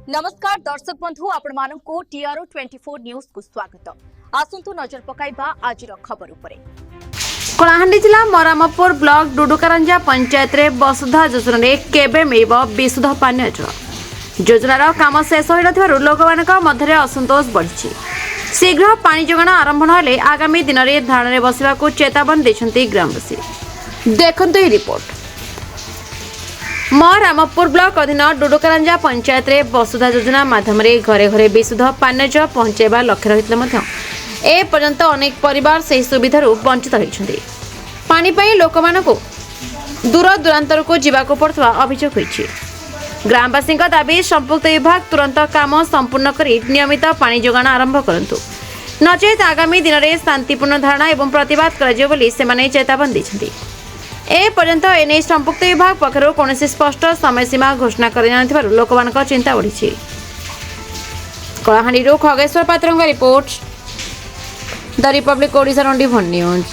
नमस्कार दर्शक बंधु आपण मानकु टीआरओ 24 न्यूज को स्वागत। आसंतु नजर पकाइबा आज खबर उपरे। कलाहांडी जिला मरामपुर ब्लॉक डुडुकारंजा पंचायत रे वसुधा योजना रे केबे मिलिबो विशुद्ध पानीय जल योजनार काम शेष होई नथिबारु लोकमानक मध्यरे असंतोष बढ़िछि। शीघ्र पानी जोगाण आरंभ नहेले आगामी दिन रे धारणे बसिबाकू चेतावनी दैछन्ति ग्रामवासी। देखंतु ए रिपोर्ट। रामपुर ब्लॉक अधीन डुडुकारंजा पंचायत रे वसुधा योजना माध्यम घरे घरे विशुद्ध पानीय जल पहुंचाइबा लक्ष्य रहितले ए पर्यंत अनेक परिवार से सुविधार वंचित होइछन्ति। पानी पई लोकमानकु दूर दूरांतर को जीवाको पड़ुवा अभियोग होइछि। ग्रामवासी दाबी संपुक्त विभाग तुरंत काम संपूर्ण करी नियमित पानी जोगाण आरंभ करंतु नचेत आगामी दिन में शांतिपूर्ण धारणा एवं प्रतिवाद कराजियो बोली सेमाने चेतावनी दैछन्ति। ए पर्यंत एने संपुक्त विभाग पक्षरु कोनोसी स्पष्ट समय सीमा घोषणा करिनाथिबारु लोकमानक चिंता बढ़िछि। कलाहांडीरू खगेश्वर पात्रଙ୍କ report the Republic Odisha 24 news.